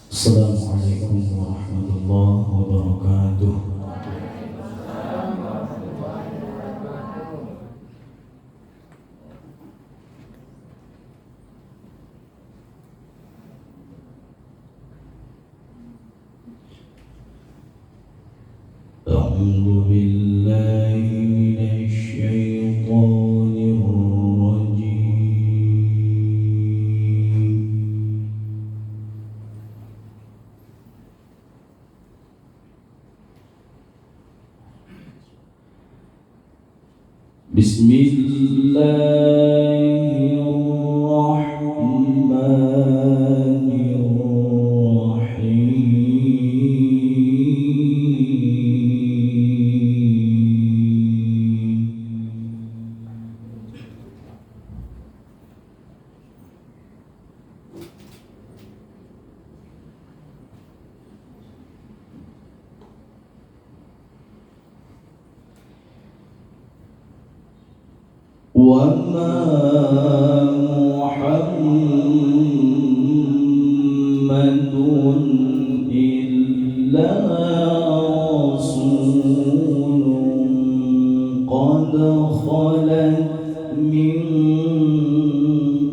Assalamualaikum warahmatullahi wabarakatuh. A'udzu billahi minasy syaithanir rajim. Bismillahirrahmanirrahim. Wa ma Muhammadun illa rasulun qad khalat min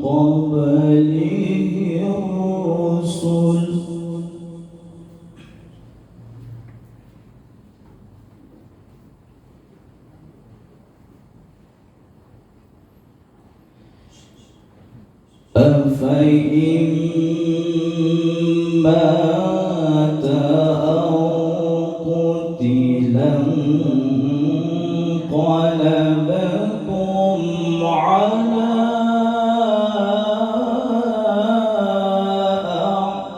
qablihi rusul. أفإن مات أو قتل انقلبتم على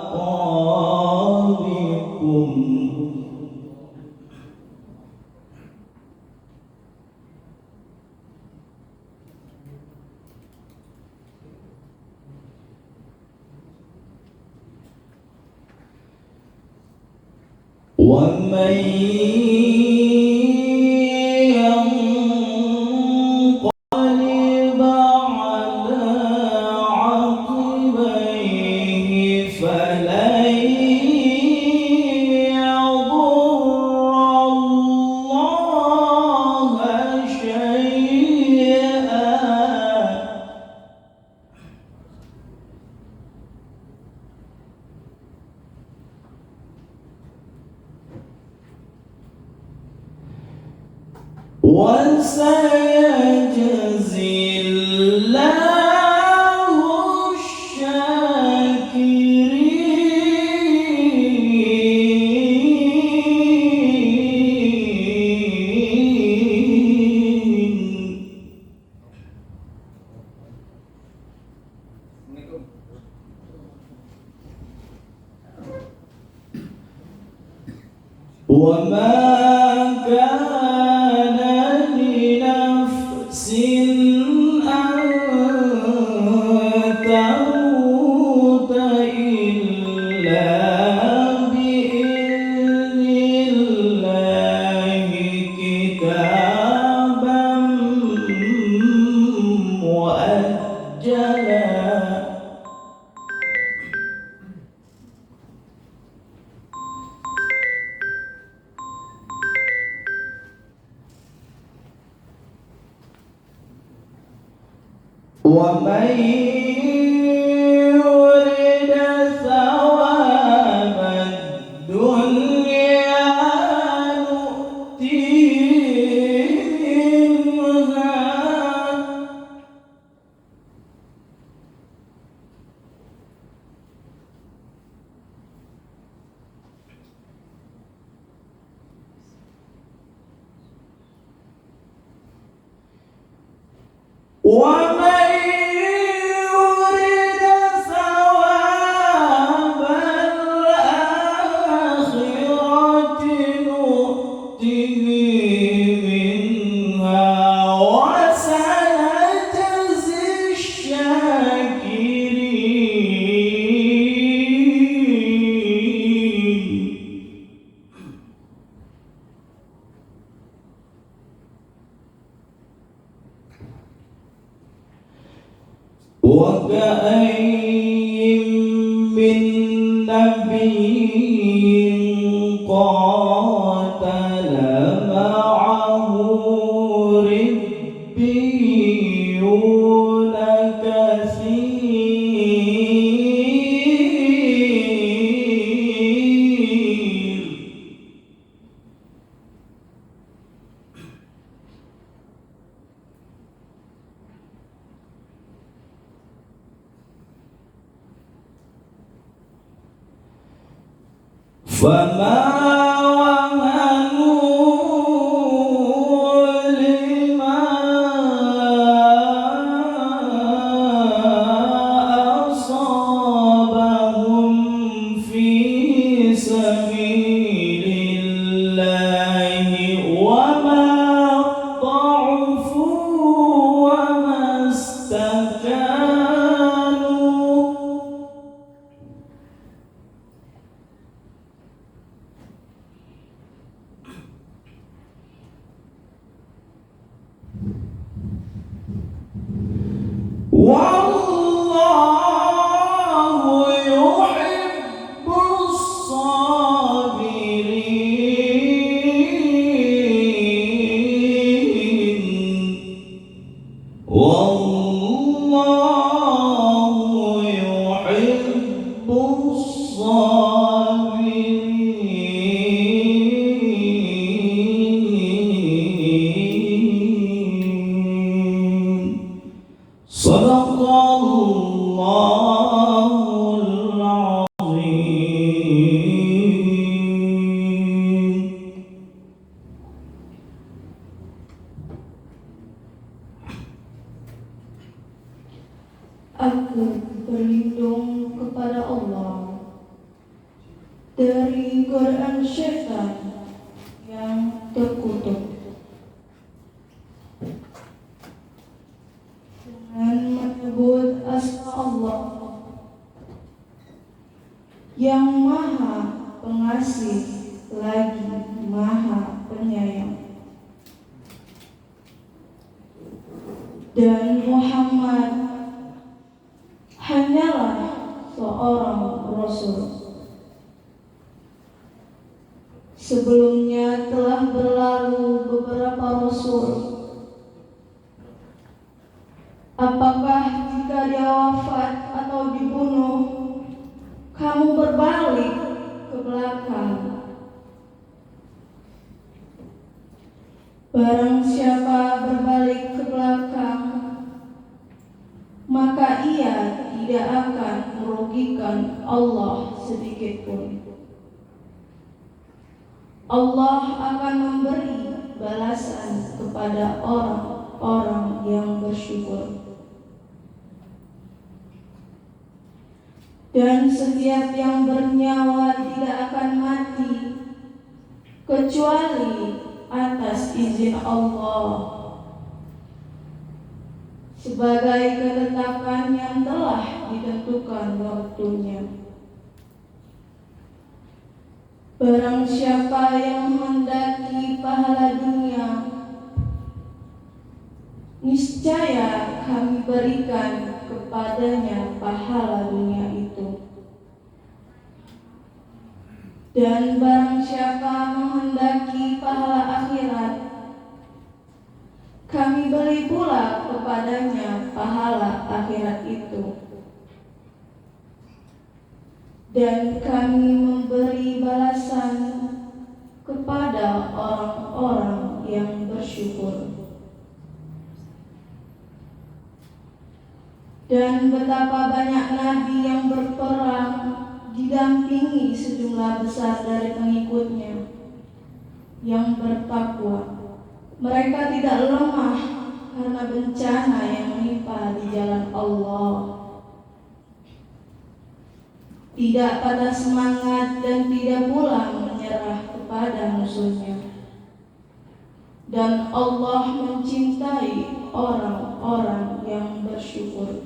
أعقابكم. ومن ينقلب على عقبيه فلن يضر الله شيئا. وسيجزي الله الشاكرين. وما كان لنفس أن تموت إلا بإذن الله كتابا مؤجلا. ومن يرد ثواب الدنيا نؤتيه منها ومن يرد ثواب الآخرة نؤته منها وسنجزي الشاكرين. وكأين من نبي قاتل معه ربيون كثير فما وهنوا لما أصابهم في سبيل الله وما ضعفوا وما استكانوا والله يحب الصابرين والله يحب الصابرين صدق الله العظيم. Aku berlindung kepada Allah dari godaan syaitan yang terkutuk dengan menyebut asma Allah yang Maha Pengasih lagi Maha Penyayang, dan Muhammad hanyalah seorang Rasul. Sebelumnya telah berlalu beberapa Rasul. Apakah jika dia wafat atau dibunuh, kamu berbalik ke belakang? Barang siapa berbalik ke belakang, maka ia tidak akan merugikan Allah sedikit pun. Allah akan memberi balasan kepada orang-orang yang bersyukur. Dan setiap yang bernyawa tidak akan mati kecuali atas izin Allah, sebagai ketetapan yang telah ditentukan waktunya. Barang siapa yang menghendaki pahala dunia, niscaya kami berikan kepadanya pahala dunia itu. Dan barang siapa menghendaki pahala akhirat, kami beri pula kepadanya pahala akhirat itu. Dan kami memberi balasan kepada orang-orang yang bersyukur. Dan betapa banyak nabi yang berperang didampingi sejumlah besar dari pengikutnya yang bertakwa. Mereka tidak lemah karena bencana yang menimpa di jalan Allah, tidak patah semangat dan tidak pula menyerah kepada musuhnya. Dan Allah mencintai orang-orang yang bersyukur.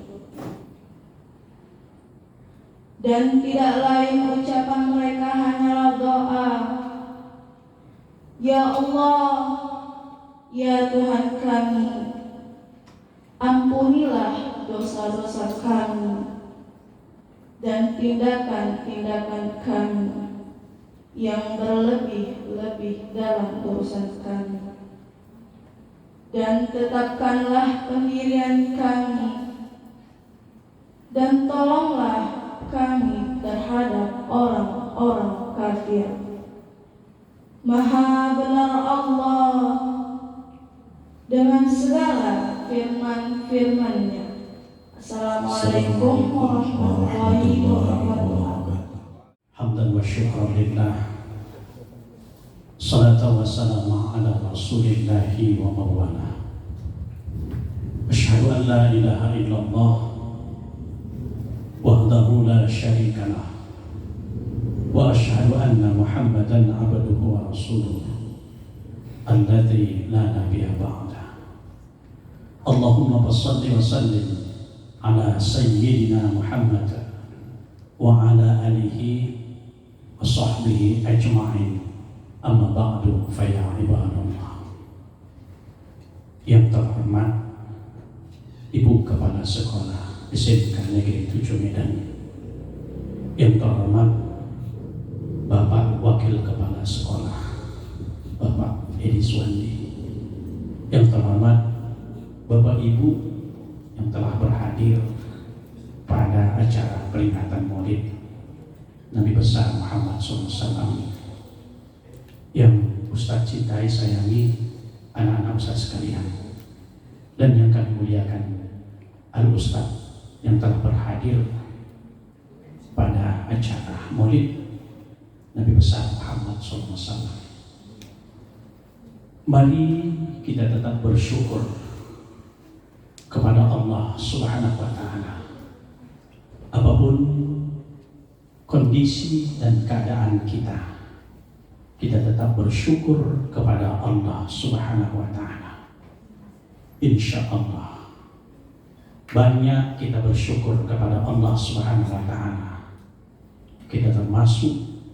Dan tidak lain ucapan mereka hanyalah doa, Ya Allah, ya Tuhan kami, ampunilah dosa-dosa kami, dan tindakan-tindakan kami yang berlebih-lebih dalam urusan kami. Dan tetapkanlah pendirian kami, dan tolonglah kami terhadap orang-orang kafir. Maha benar Allah dengan segala firman-firman-Nya. Assalamualaikum warahmatullahi wabarakatuh. Hamdan wa syukran lillah. Salatu wa salamu ala rasulillahi wa mawala. Asyhadu an la ilaha illallah wahdahu la syarika lah. Wa asyhadu anna Muhammadan abduhu wa rasuluh alladzi la nabiyya ba'da. Allahumma shalli wa sallim ala sayyidina Muhammad wa ala alihi wa sahbihi ajma'in. Amma ba'du fa ya ibadallah. Yang terhormat Ibu Kepala Sekolah SMK Negeri 7 Medan, yang terhormat Bapak Wakil Kepala Sekolah Bapak Edi Suwandi, yang terhormat Bapak Ibu yang telah berhadir pada acara peringatan Maulid Nabi besar Muhammad SAW, yang Ustadz cintai sayangi, anak-anak Ustadz sekalian, dan yang kami muliakan Al-Ustadz yang telah berhadir pada acara Maulid Nabi besar Muhammad SAW. Mari kita tetap bersyukur kepada Allah Subhanahu wa Ta'ala, apapun kondisi dan keadaan kita tetap bersyukur kepada Allah Subhanahu wa Ta'ala. Insya Allah banyak kita bersyukur kepada Allah Subhanahu wa Ta'ala. Kita termasuk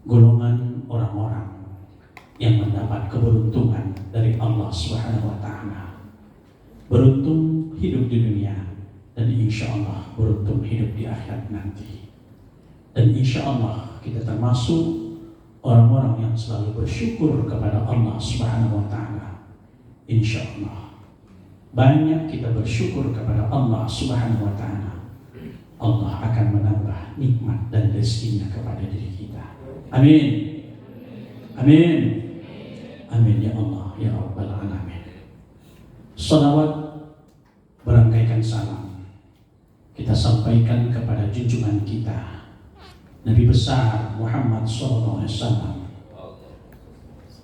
golongan orang-orang yang mendapat keberuntungan dari Allah Subhanahu wa Ta'ala. Beruntung hidup di dunia, dan insya Allah beruntung hidup di akhirat nanti. Dan insya Allah kita termasuk orang-orang yang selalu bersyukur kepada Allah Subhanahu wa Ta'ala. Insya Allah banyak kita bersyukur kepada Allah Subhanahu wa Ta'ala, Allah akan menambah nikmat dan rezekinya kepada diri kita. Amin. Amin. Amin ya Allah ya Rabbal Alamin. Salawat berangkaikan salam kita sampaikan kepada junjungan kita Nabi besar Muhammad SAW.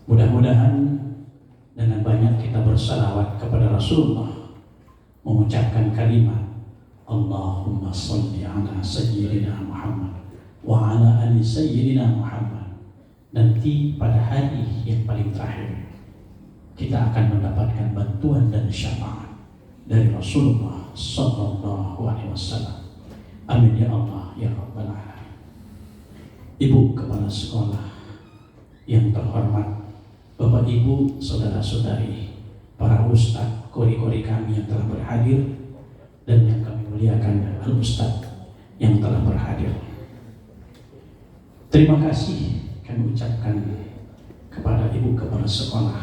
Mudah-mudahan dengan banyak kita bersalawat kepada Rasulullah, mengucapkan kalimat Allahumma salli ala sayyidina Muhammad wa ala ali sayyidina Muhammad, nanti pada hari yang paling terakhir kita akan mendapatkan bantuan dan syafaat dari Rasulullah sallallahu alaihi wasallam. Amin ya Allah ya Rabbal Alamin. Ibu Kepala Sekolah yang terhormat, Bapak Ibu, Saudara-saudari, para Ustadz, kori-kori kami yang telah berhadir, dan yang kami muliakan Al-Ustadz yang telah berhadir. Terima kasih kami ucapkan kepada Ibu Kepala Sekolah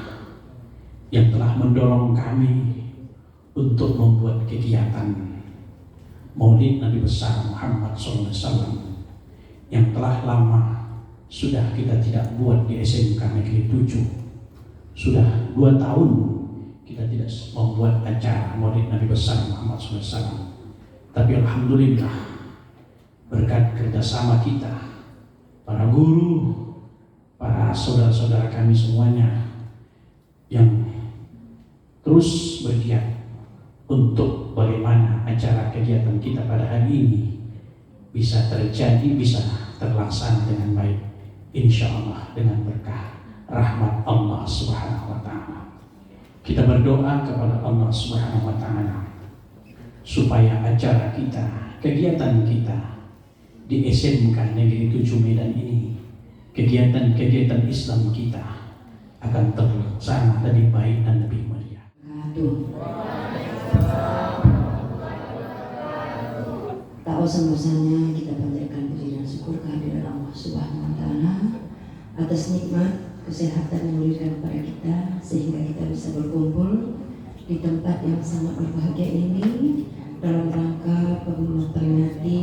yang telah mendorong kami untuk membuat kegiatan Maulid Nabi besar Muhammad SAW yang telah lama sudah kita tidak buat di SMK Negeri 7. Sudah 2 tahun kita tidak membuat acara Maulid Nabi besar Muhammad SAW. Tapi alhamdulillah berkat kerjasama kita, para guru, para saudara-saudara kami semuanya yang terus bergiat untuk bagaimana acara kegiatan kita pada hari ini bisa terjadi, bisa terlaksana dengan baik, insya Allah dengan berkah rahmat Allah Subhanahu wa Ta'ala. Kita berdoa kepada Allah Subhanahu wa Ta'ala supaya acara kita, kegiatan kita di SMK Negeri 7 Medan ini, kegiatan-kegiatan Islam kita akan terlaksana lebih baik dan lebih mulia. Tak bosan-bosannya kita panjatkan puji dan syukur kehadiran Allah Subhanahu wa Ta'ala atas nikmat kesehatan yang diberikan kepada kita sehingga kita bisa berkumpul di tempat yang sangat berbahagia ini dalam rangka memperingati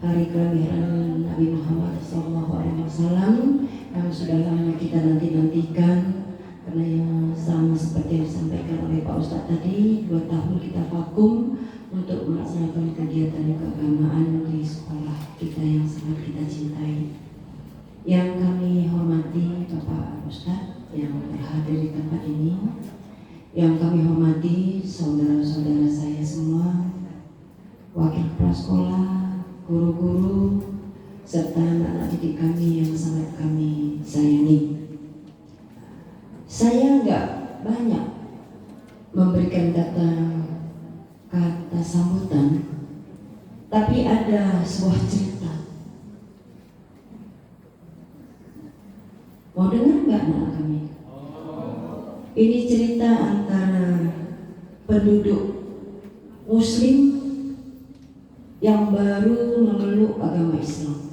hari kelahiran Nabi Muhammad SAW yang sudah lama kita nanti-nantikan, karena yang sama seperti yang disampaikan oleh Pak Ustadz tadi, 2 tahun kita vakum untuk melaksanakan kegiatan keagamaan di sekolah kita yang sangat kita cintai. Yang kami hormati Bapak Ustadz yang berhadir di tempat ini, yang kami hormati saudara-saudara saya semua, wakil kepala sekolah, guru-guru, serta anak-anak didik kami yang sangat kami sayangi. Saya nggak banyak memberikan kata sambutan, tapi ada sebuah cerita. Mau dengar nggak anak kami? Ini cerita antara penduduk Muslim yang baru memeluk agama Islam.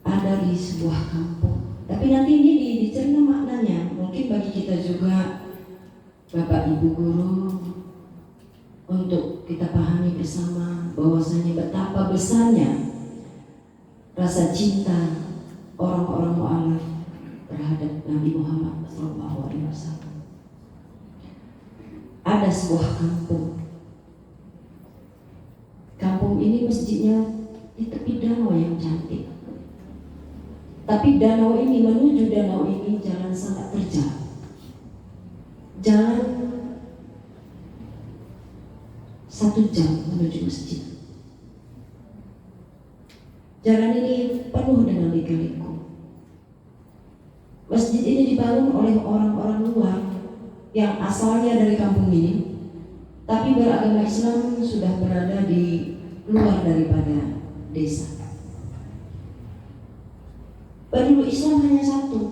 Ada di sebuah kampung. Tapi nanti ini dicerna maknanya. Mungkin bagi kita juga, Bapak Ibu guru, untuk kita pahami bersama bahwasanya betapa besarnya rasa cinta orang-orang mu'alaf terhadap Nabi Muhammad SAW. Ada sebuah kampung. Kampung ini masjidnya di tepi danau yang cantik. Tapi danau ini, menuju danau ini jalan sangat terjal. Jalan 1 jam menuju masjid. Jalan ini penuh dengan liku-liku. Masjid ini dibangun oleh orang-orang luar yang asalnya dari kampung ini, tapi beragama Islam sudah berada di luar daripada desa. Penduduk Islam hanya satu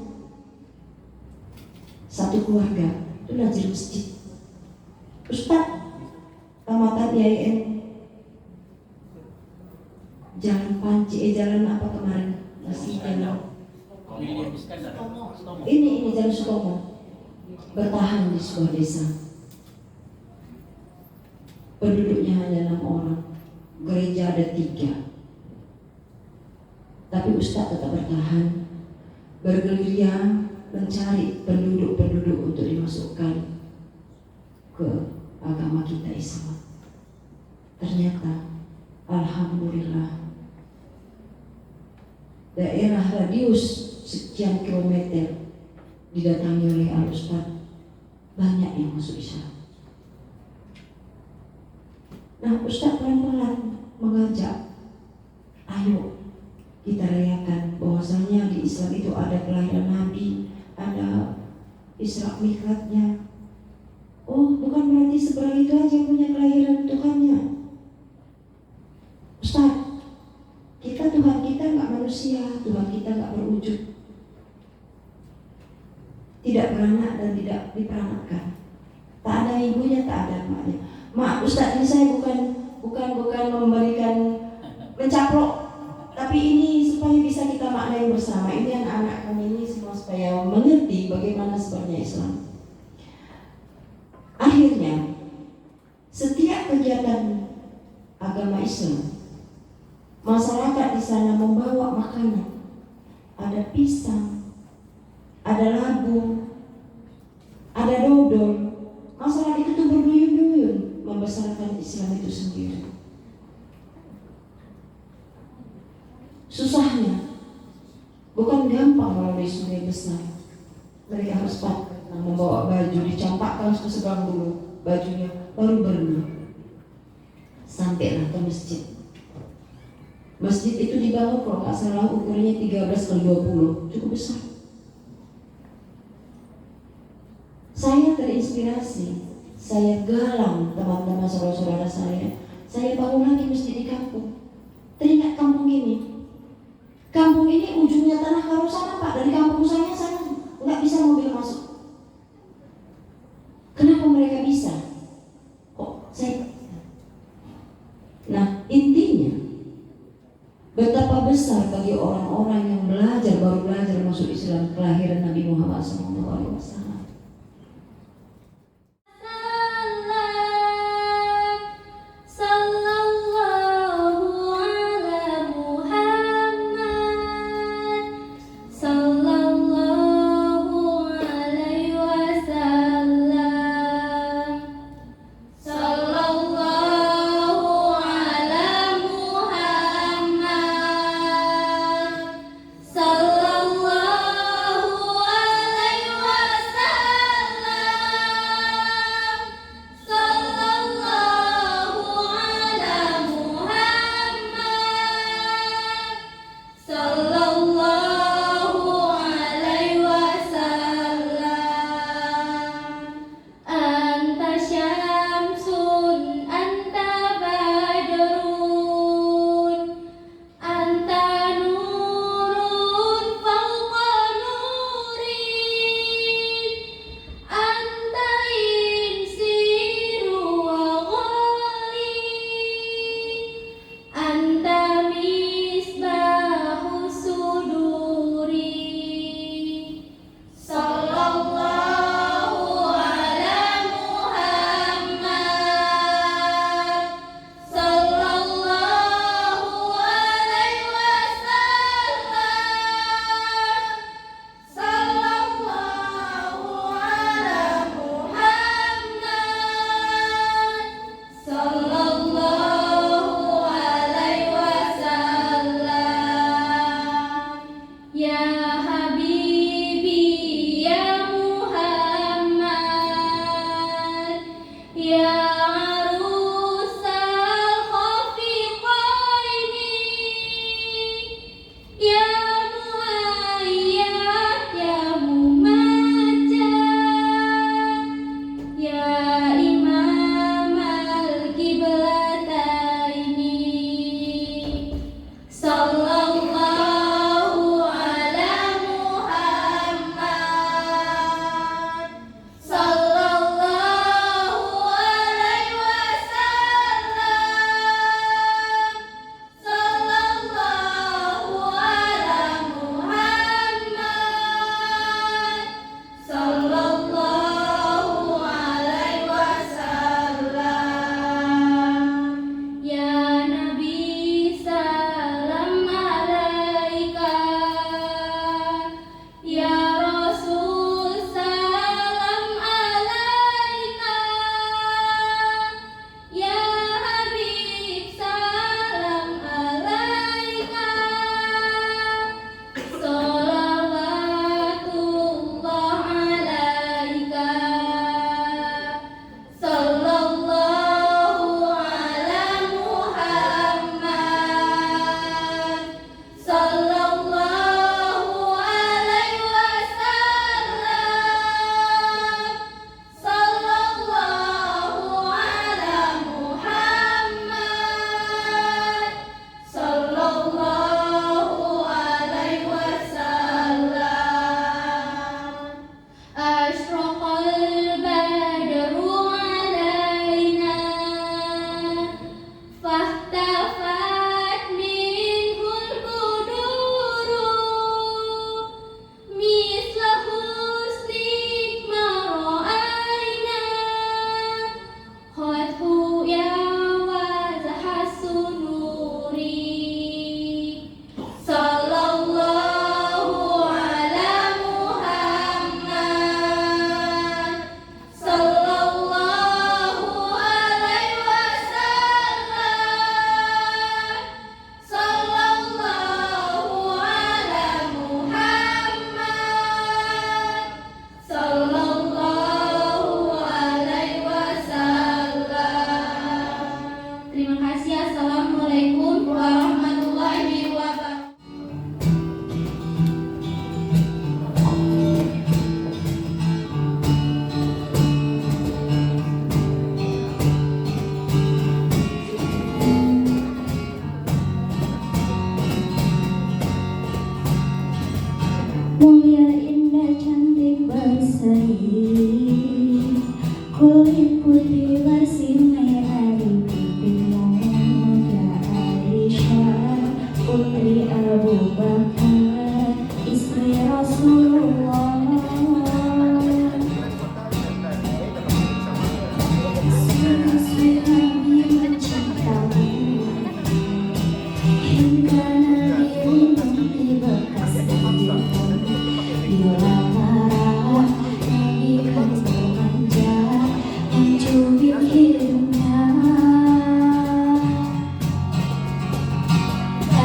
keluarga, itu nazir masjid. Ustaz, tamatan IAIN, jalan Panci, jalan apa kemarin? Masih jalan. Ini jalan Sutomo. Bertahan di sebuah desa. Penduduknya hanya 6 orang. Gereja ada 3. Tapi Ustadz tetap bertahan, bergerilya mencari penduduk-penduduk untuk dimasukkan ke agama kita Islam. Ternyata, alhamdulillah, daerah radius sekian kilometer didatangi oleh Al-Ustadz, banyak yang masuk Islam. Nah, Ustadz pelan-pelan mengajak, ayo kita rayakan bahwasanya di Islam itu ada kelahiran Nabi, ada Isra Mi'rajnya. Oh, bukan berarti seberang itu aja punya kelahiran Tuhannya. Ustaz, kita Tuhan kita nggak manusia, Tuhan kita nggak berwujud, tidak beranak dan tidak diperanakkan, tak ada ibunya, tak ada emaknya. Mak, Ustaz, ini saya bukan memberikan mencaplok, tapi ini supaya bisa kita maknai bersama. Ini anak-anak kami ini semua supaya mengerti bagaimana sebenarnya Islam. Akhirnya, setiap kegiatan agama Islam, masyarakat di sana membawa makanan. Ada pisang, ada labu, ada dodol. Masyarakat itu tuh berduyun-duyun membesarkan Islam itu sendiri. Susahnya bukan gampang melalui sungai besar. Mereka harus membawa baju, dicampakkan ke seberang dulu bajunya, baru berenang sampailah ke masjid. Masjid itu dibangun kalau nggak salah ukurannya 13x20, cukup besar. Saya terinspirasi, saya galang teman-teman saudara-saudara saya bangun lagi masjid di kampung. Teringat kampung ini. Kampung ini ujungnya tanah karo sana Pak, dari kampung saya sana nggak bisa mobil masuk. Kenapa mereka bisa? Kok saya? Betapa besar bagi orang-orang yang baru belajar masuk Islam kelahiran Nabi Muhammad SAW. Mulia indah cantik berseri, kulit putih bersinar di pipimu muda Aisyah. Putri Abu Bakar, istri Rasulullah. Sungguh Nabi mencintamu, hingga Nabi menuntut bekas dirimu. Bila marah, Nabi kan bermanja, mencubit hidungnya.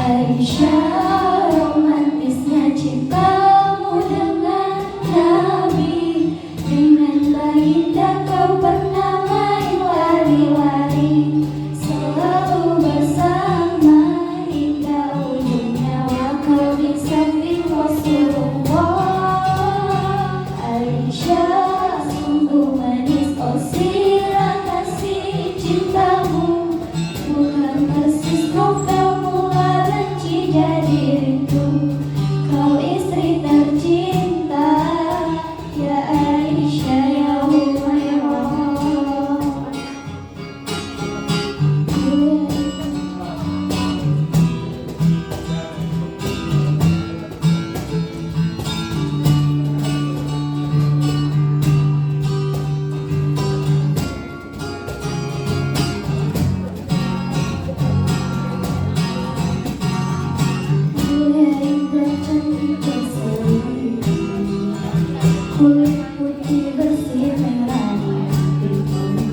Aisyah, romantisnya cintamu dengan Nabi. Dengan baginda kau pernah main lari-lari, selalu bersama hingga ujung nyawa kau di samping Rasulullah. Aisyah, sungguh manis oh sirah kasih cintamu, bukan persis novel mula benci jadi rindu. Kau istri tercinta, ya Aisyah ya Humairah. Kulit putih bersih merah hatimu,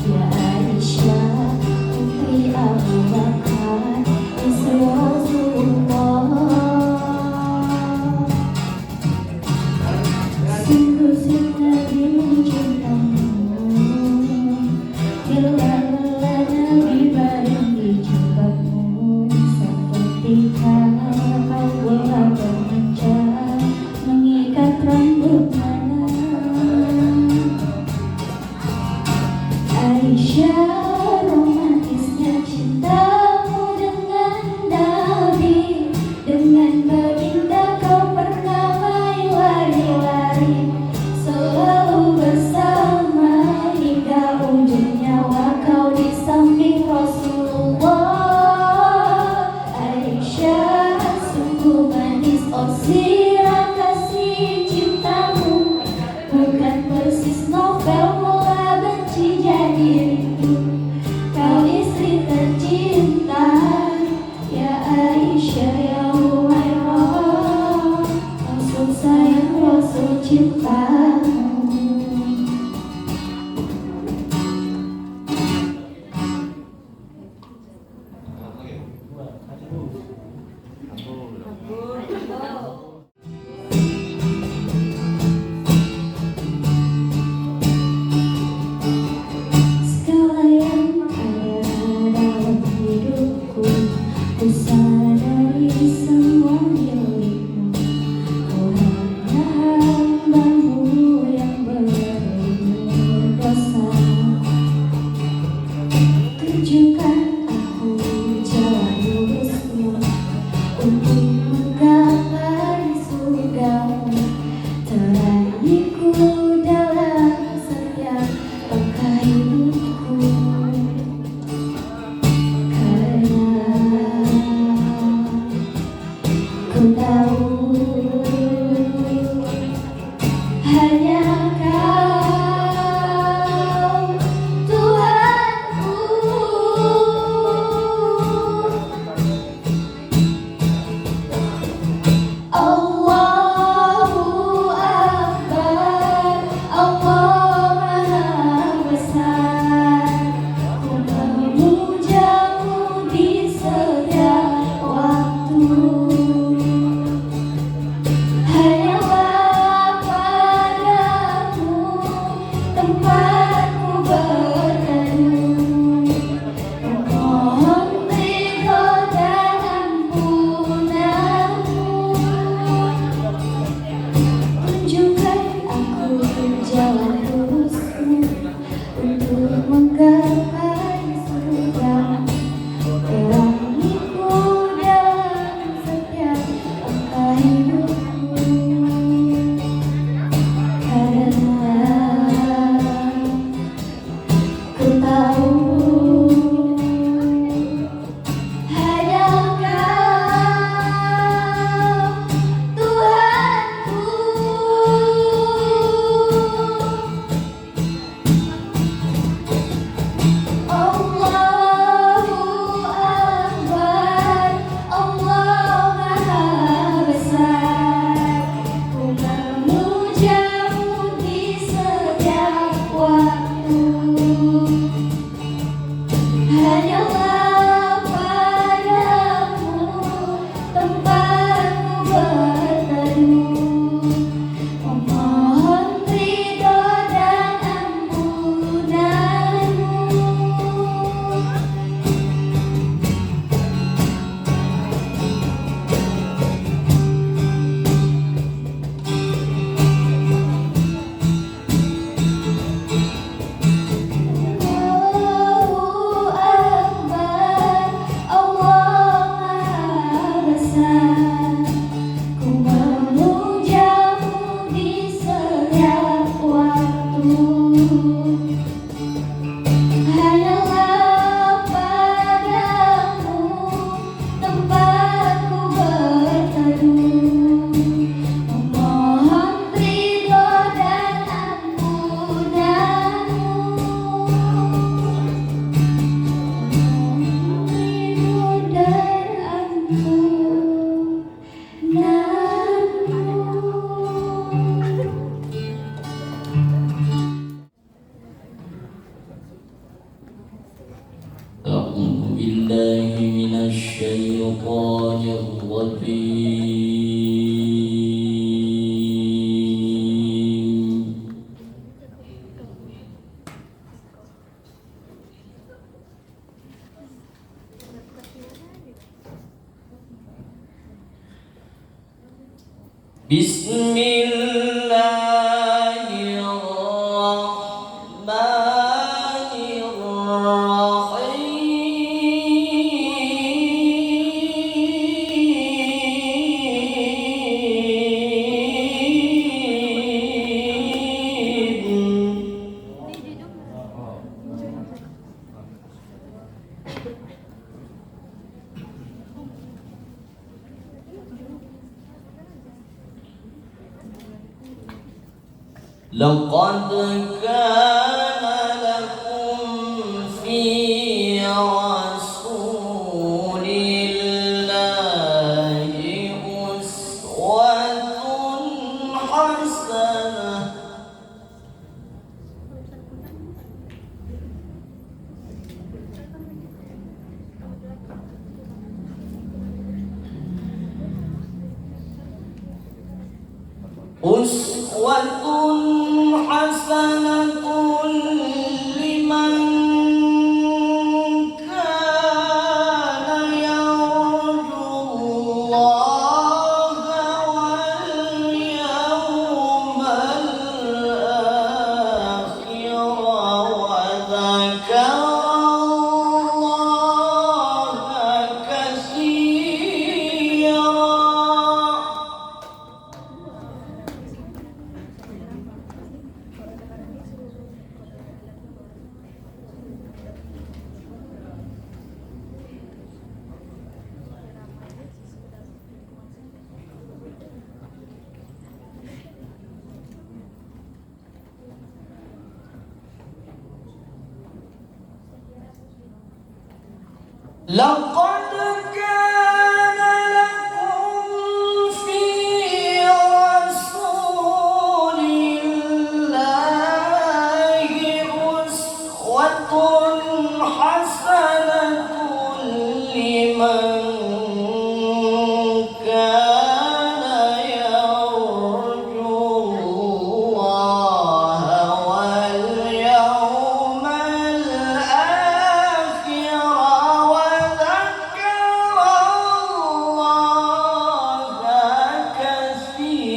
ya Aisyah, putri Abu Bakar, istri Rasulullah. Sungguh Nabi mencintamu, bila Nabi baring di jilbabmu. Seketika kau bola bermanja, mengikat rambutnya. Aisyah, romantisnya cintamu dengan Nabi. Dengan baginda kau pernah main lari-lari, selalu bersama hingga ujung nyawa kau di samping Rasulullah. Aisyah, sungguh manis oh sirah kasih cintamu, bukan persis novel mula benci jadi rindu. Kau istri tercinta, ya Aisyah ya Humairah. Rasul sayang, Rasul cintamu. Segala yang ada dalam hidupku, ku sadari semua milikmu. Kau hanya hamba-Mu yang berdosa. Tunjukkan aku jalan lurus-Mu untuk menggapai surga-Mu. Terangiku dalam setiap langkah hidupku, karena الشيطان الرجيم. بسم الله الرحمن الرحيم. لقد كان لكم في رسول الله أسوة حسنة. أسوة حسنة لمن كان يرجو الله واليوم الآخر وذكر الله كثيرا. لقد كان لكم في رسول الله أسوة حسنة لمن كان يرجو الله واليوم الآخر وذكر الله كثيرا.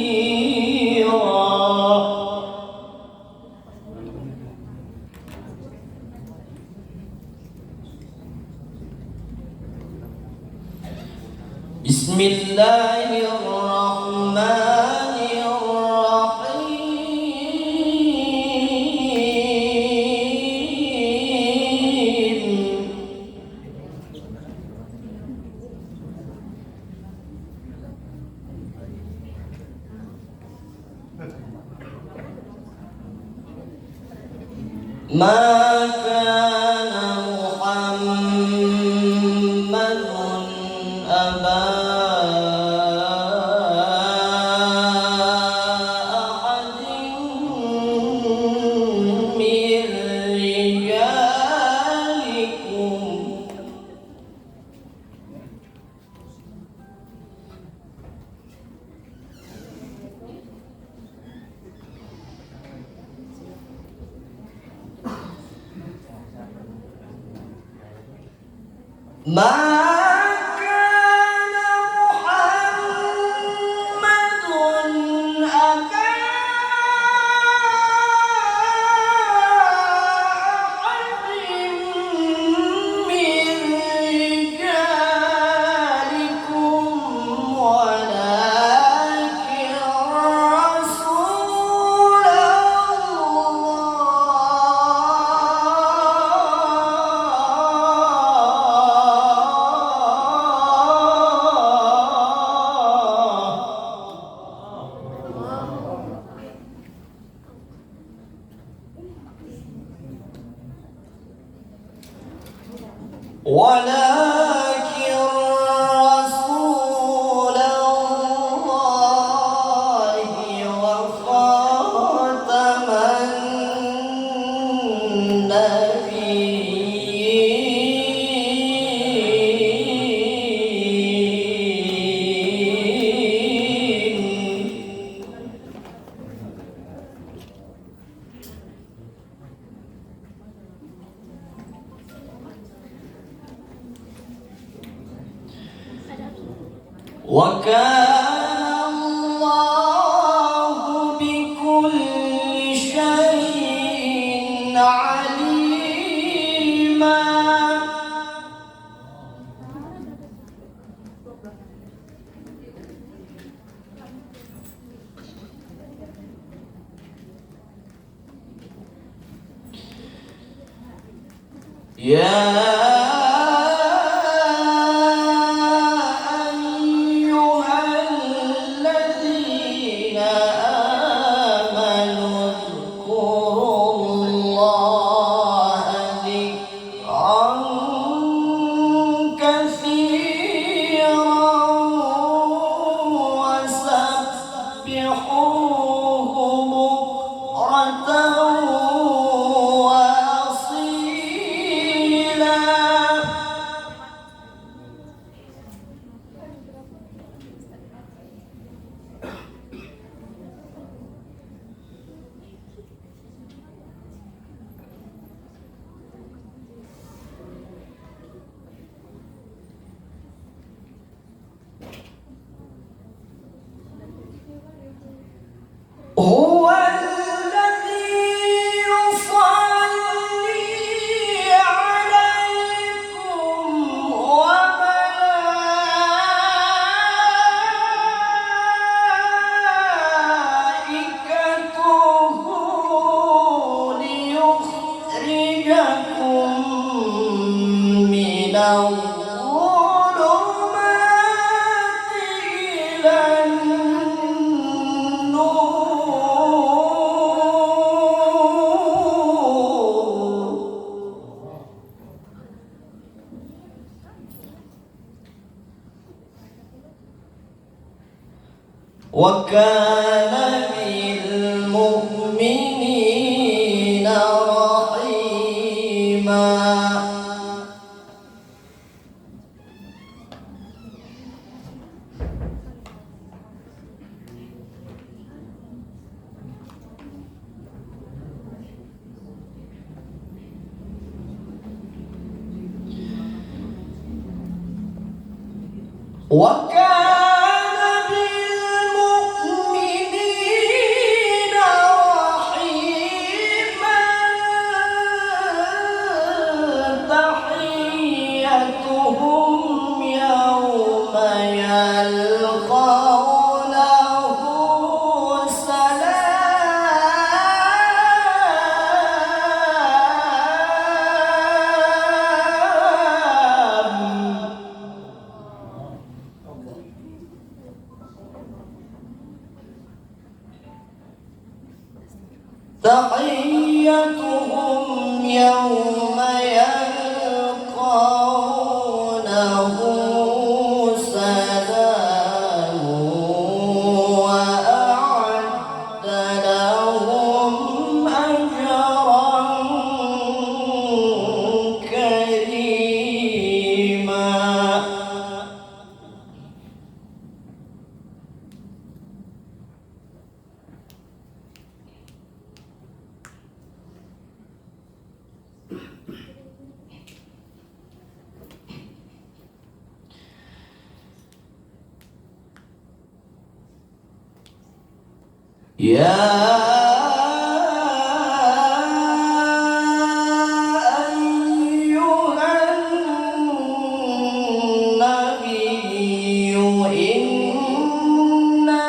بسم الله الرحمن الرحيم. ما كان محمد أبا أحد من رجالكم ما كان محمد أبا أحد من رجالكم ولكن رسول الله وكان الله بكل شيء عليما. يا أيها الذين آمنوا اذكروا الله ذكرا كثيرا وسبحوه بكرة وأصيلا. هو الذي يصلي عليكم وملائكته ليخرجكم من الظلمات إلى النور. وكان بالمؤمنين رحيما. وكان بالمؤمنين رحيما. تحيتهم يوم يلقونه سلام. تحيتهم يوم يلقونه سلام وأعد لهم أجرا كريما. يا أيها النبي إنا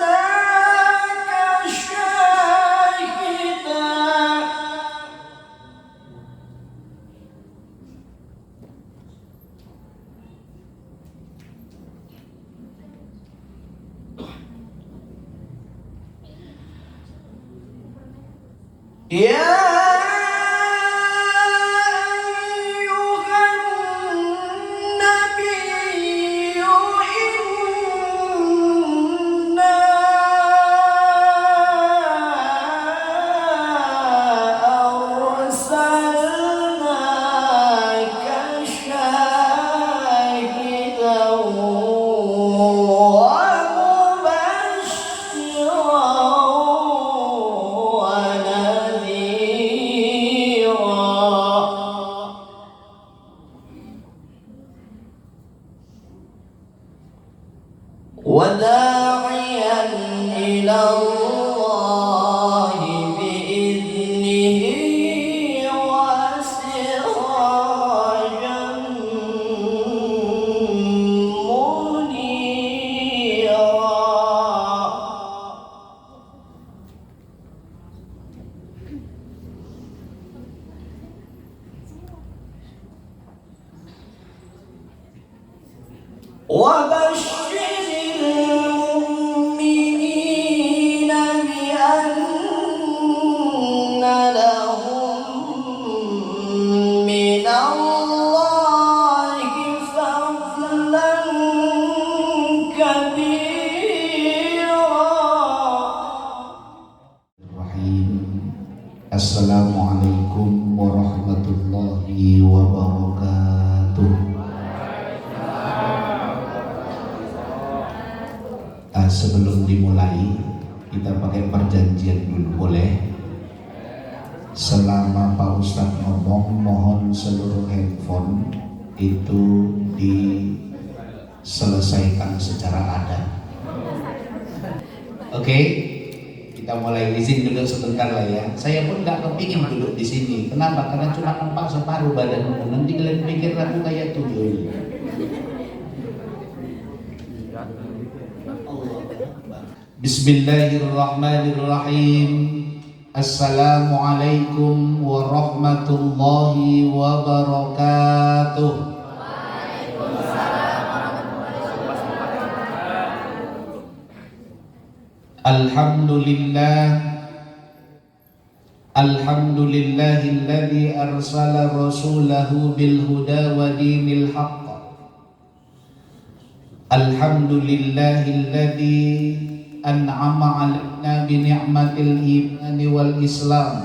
أرسلناك شاهدا. يا أيها النبي إنا أرسلناك شاهدا ومبشرا ونذيرا. وبشر المؤمنين بأن لهم من الله فضلا كبيرا. Assalamualaikum warahmatullahi wabarakatuh. Sebelum dimulai, kita pakai perjanjian dulu, boleh? Selama Pak Ustadz ngomong, mohon seluruh handphone itu diselesaikan secara adat. Oke? Kita mulai, izin duduk sebentar lah ya. Saya pun nggak kepingin duduk di sini. Kenapa? Karena cuma nampak separuh badanku. Nanti kalian pikir aku kayak tuyul. Bismillahirrahmanirrahim. Assalamualaikum warahmatullahi wabarakatuh. Alhamdulillahilladzi arsala rasulahu bil huda wa dinil haqq. Alhamdulillahilladzi an'ama 'alaina bi ni'matil imani wal islam.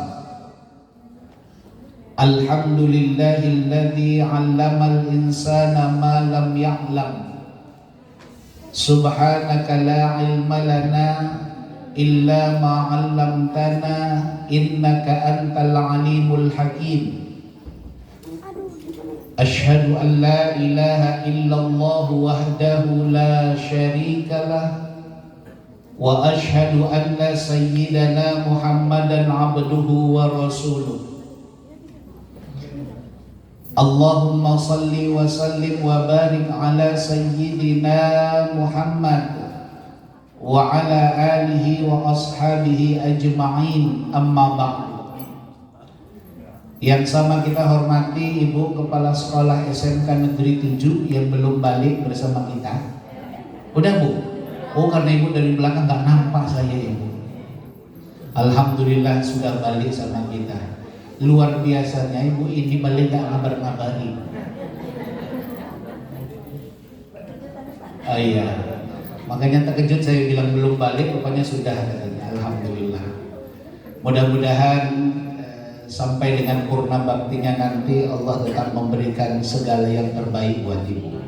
Alhamdulillahilladzi 'allamal insana ma lam ya'lam. Subhanaka la 'ilma lana illa ma 'allamtana innaka antal 'alimul hakim. Asyhadu an la ilaha illallah wahdahu la syarika lah wa asyhadu anna sayyidana Muhammadan 'abduhu wa rasuluh. Allahumma salli wa sallim wa barik ala sayyidina Muhammad wa ala alihi wa ashabihi ajma'in, amma ba'd. Yang sama kita hormati Ibu Kepala Sekolah SMK Negeri 7 yang belum balik bersama kita. Udah Bu? Oh, karena Ibu dari belakang gak nampak saya Ibu. Alhamdulillah sudah balik sama kita. Luar biasanya Ibu ini balik gak ngabar-ngabari. Oh iya, makanya terkejut saya bilang belum balik, rupanya sudah katanya. Alhamdulillah. Mudah-mudahan sampai dengan purna baktinya nanti Allah tetap memberikan segala yang terbaik buat Ibu.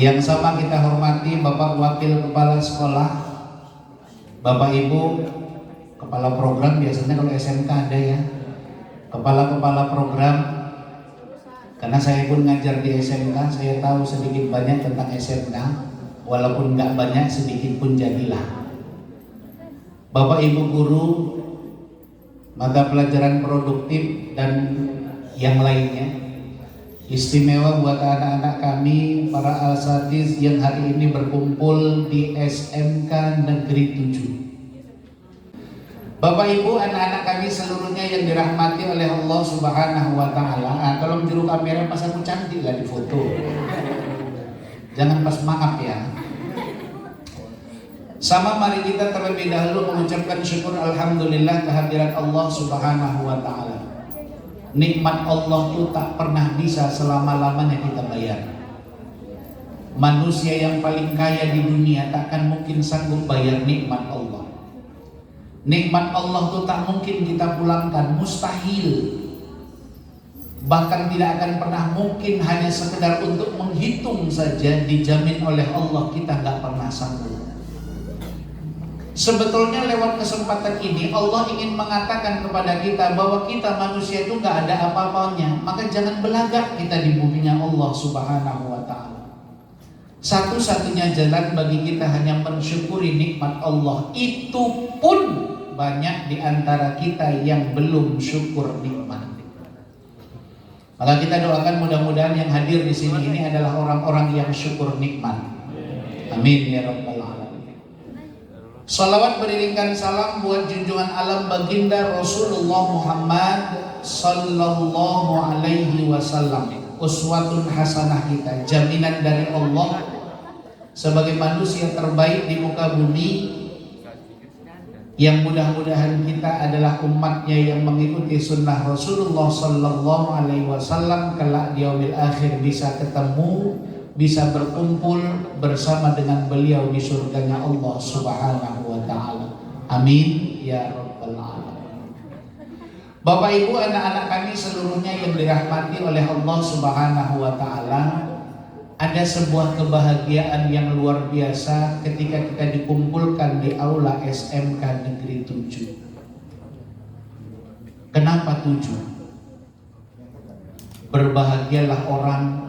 Yang sama kita hormati Bapak Wakil Kepala Sekolah, Bapak Ibu Kepala Program, biasanya kalau SMK ada ya Kepala-kepala program. Karena saya pun ngajar di SMK, saya tahu sedikit banyak tentang SMK. Walaupun nggak banyak, sedikit pun jadilah. Bapak Ibu guru mata pelajaran produktif dan yang lainnya, istimewa buat anak-anak kami para asatiz yang hari ini berkumpul di SMK Negeri 7. Bapak Ibu, anak-anak kami seluruhnya yang dirahmati oleh Allah Subhanahu wa Ta'ala. Tolong juru kamera pas aku cantik lah di foto. Jangan pas maaf ya. Sama, mari kita terlebih dahulu mengucapkan syukur alhamdulillah kehadiran Allah Subhanahu wa Ta'ala. Nikmat Allah itu tak pernah bisa selama-lamanya kita bayar. Manusia yang paling kaya di dunia takkan mungkin sanggup bayar nikmat Allah. Nikmat Allah itu tak mungkin kita pulangkan, mustahil. Bahkan tidak akan pernah mungkin, hanya sekedar untuk menghitung saja dijamin oleh Allah kita nggak pernah sanggup. Sebetulnya lewat kesempatan ini Allah ingin mengatakan kepada kita bahwa kita manusia itu nggak ada apa-apanya. Maka jangan belagak kita di buminya Allah Subhanahu wa Ta'ala. Satu-satunya jalan bagi kita hanya mensyukuri nikmat Allah. Itu pun banyak di antara kita yang belum syukur nikmat. Maka kita doakan mudah-mudahan yang hadir di sini ini adalah orang-orang yang syukur nikmat. Amin ya rabbal alamin. Salawat beriringkan salam buat junjungan alam baginda Rasulullah Muhammad sallallahu alaihi wasallam. uswatun hasanah kita, jaminan dari Allah sebagai manusia terbaik di muka bumi, yang mudah-mudahan kita adalah umatnya yang mengikuti sunnah Rasulullah Sallallahu Alaihi Wasallam, kelak di yaumil akhir bisa ketemu, bisa berkumpul bersama dengan beliau di surganya Allah Subhanahu wa Ta'ala. Amin ya rabbal alamin. Bapak Ibu, anak-anak kami seluruhnya yang dirahmati oleh Allah Subhanahu wa Ta'ala, ada sebuah kebahagiaan yang luar biasa ketika kita dikumpulkan di aula SMK Negeri 7. Kenapa 7? Berbahagialah orang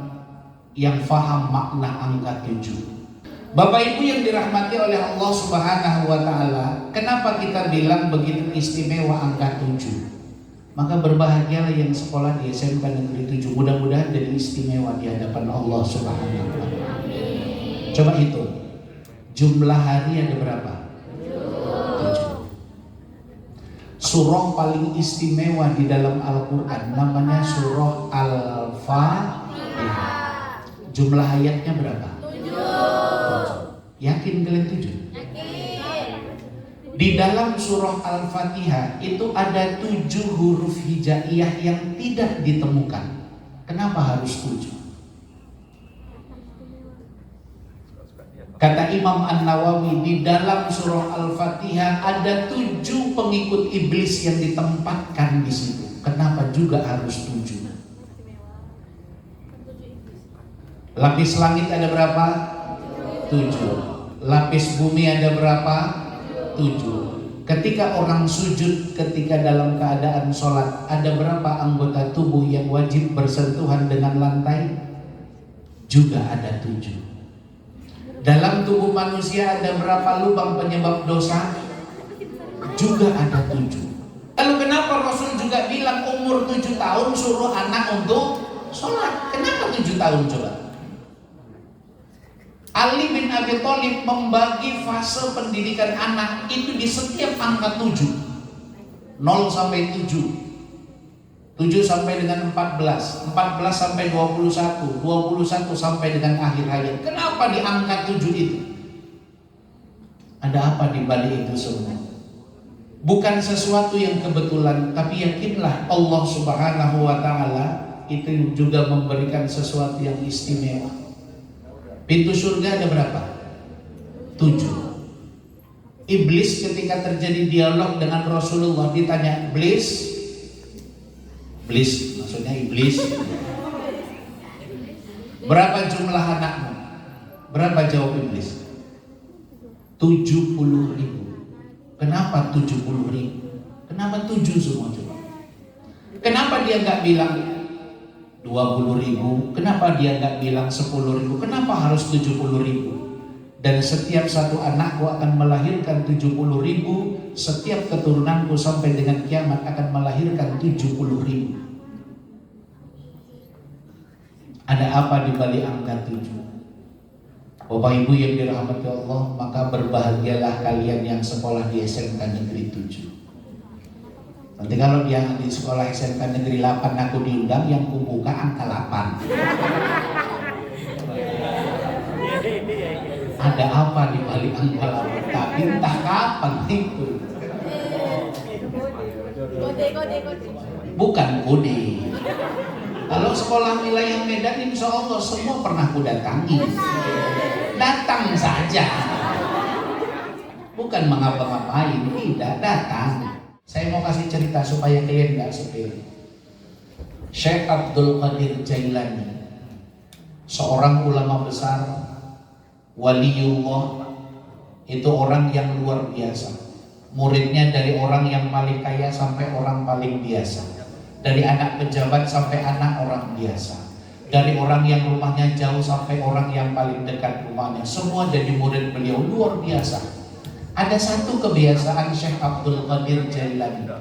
yang faham makna angka 7. Bapak Ibu yang dirahmati oleh Allah Subhanahu wa Ta'ala, kenapa kita bilang begitu istimewa angka 7? Maka berbahagialah yang sekolah di SMK Negeri 7. Mudah-mudahan jadi istimewa di hadapan Allah Subhanahu wa Ta'ala. Coba hitung, jumlah hari ada berapa? 7. Surah paling istimewa di dalam Al-Quran namanya surah Al-Fatihah. Jumlah ayatnya berapa? 7. Yakin kalian 7? Di dalam surah Al-Fatihah itu ada 7 huruf hijaiyah yang tidak ditemukan. Kenapa harus 7? Kata Imam An-Nawawi, di dalam surah Al-Fatihah ada 7 pengikut iblis yang ditempatkan di situ. Kenapa juga harus 7? Lapis langit ada berapa? 7. Lapis bumi ada berapa? 7. Ketika orang sujud ketika dalam keadaan sholat, ada berapa anggota tubuh yang wajib bersentuhan dengan lantai? Juga ada 7. Dalam tubuh manusia ada berapa lubang penyebab dosa? Juga ada 7. Lalu kenapa Rasul juga bilang umur 7 tahun suruh anak untuk sholat? Kenapa 7 tahun coba? Ali bin Abi Thalib membagi fase pendidikan anak itu di setiap angka 7. 0 sampai 7, 7 sampai dengan 14, 14 sampai 21, 21 sampai dengan akhir hayat. Kenapa di angka 7 itu? Ada apa di balik itu semua? Bukan sesuatu yang kebetulan, tapi yakinlah Allah Subhanahu wa Ta'ala itu juga memberikan sesuatu yang istimewa. Pintu surga ada berapa? 7. Iblis ketika terjadi dialog dengan Rasulullah ditanya, Iblis maksudnya iblis, berapa jumlah anakmu? Berapa jawab iblis? 70.000. Kenapa 70.000? Kenapa 7 semua coba? Kenapa dia nggak bilang 20.000? Kenapa dia nggak bilang 10.000? Kenapa harus 70.000? Dan setiap satu anakku akan melahirkan 70.000. Setiap keturunanku sampai dengan kiamat akan melahirkan 70.000. Ada apa di balik angka 7? Bapak Ibu yang dirahmati Allah, maka berbahagialah kalian yang sekolah di SMK Negeri 7. Nanti kalau dia di sekolah SMK Negeri 8 aku diundang, yang kubuka angka 8. Ada apa di balik angka 8? Tapi entah kapan itu. Bukan kode. Kalau sekolah wilayah Medan, insya Allah semua pernah ku datangi. Datang saja. Bukan mengapa-ngapain, tidak, datang. Saya mau kasih cerita supaya kalian gak sepele. Syekh Abdul Qadir Jailani, seorang ulama besar, waliullah, itu orang yang luar biasa. Muridnya dari orang yang paling kaya sampai orang paling biasa, dari anak pejabat sampai anak orang biasa, dari orang yang rumahnya jauh sampai orang yang paling dekat rumahnya. Semua jadi murid beliau, luar biasa. Ada satu kebiasaan Syekh Abdul Qadir Jailani.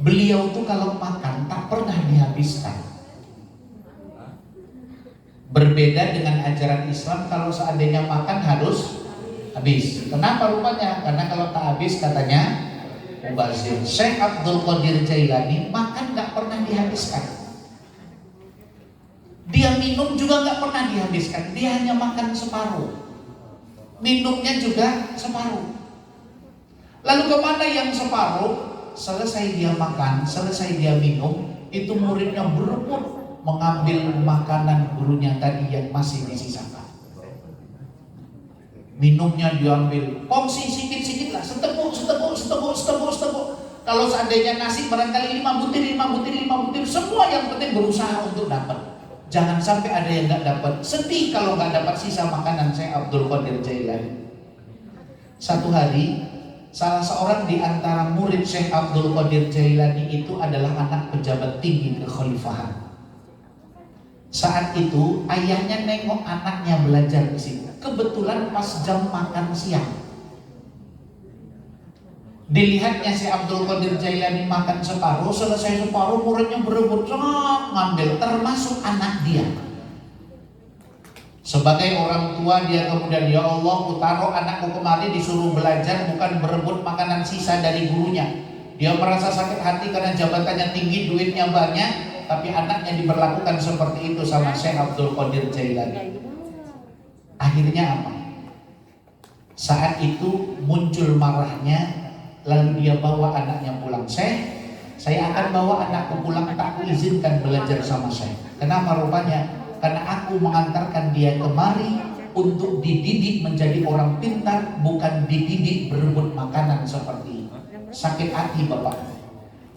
Beliau tuh kalau makan tak pernah dihabiskan. Berbeda dengan ajaran Islam, kalau seandainya makan harus habis. Kenapa rupanya? Karena kalau tak habis katanya mubazir. Syekh Abdul Qadir Jailani makan gak pernah dihabiskan. Dia minum juga nggak pernah dihabiskan, dia hanya makan separuh. Minumnya juga separuh. Lalu kemana yang separuh? Selesai dia makan, selesai dia minum, itu muridnya berebut mengambil makanan gurunya tadi yang masih disisakan. Minumnya diambil, kongsi sedikit-sedikit lah, setepuk. Kalau seandainya nasi barangkali 5 butir, semua yang penting berusaha untuk dapat. Jangan sampai ada yang nggak dapat. Sedih kalau nggak dapat sisa makanan. Syekh Abdul Qadir Jailani. Satu hari, salah seorang di antara murid Syekh Abdul Qadir Jailani itu adalah anak pejabat tinggi kekhalifahan. Saat itu ayahnya nengok anaknya belajar di situ. Kebetulan pas jam makan siang. Dilihatnya si Abdul Qadir Jailani makan separuh, selesai separuh muridnya berebut ngambil, termasuk anak dia. Sebagai orang tua dia kemudian, ya Allah, taruh anakku kemari disuruh belajar, bukan berebut makanan sisa dari gurunya. Dia merasa sakit hati karena jabatannya tinggi, duitnya banyak, tapi anaknya diperlakukan seperti itu sama Syekh Abdul Qadir Jailani. Akhirnya apa? Saat itu muncul marahnya. Lalu dia bawa anaknya pulang. Saya akan bawa anakku pulang, tak izinkan belajar sama saya. Kenapa rupanya? Karena aku mengantarkan dia kemari untuk dididik menjadi orang pintar, bukan dididik berebut makanan seperti ini. Sakit hati bapak.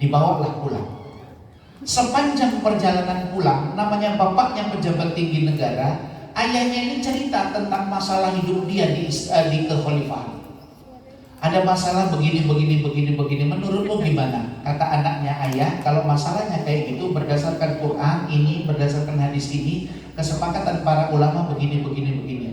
Dibawalah pulang. Sepanjang perjalanan pulang, namanya bapaknya pejabat tinggi negara, ayahnya ini cerita tentang masalah hidup dia di kekhalifahan. Ada masalah begini. Menurutmu gimana? Kata anaknya, ayah, kalau masalahnya kayak gitu berdasarkan Quran ini, berdasarkan hadis ini, kesepakatan para ulama begini.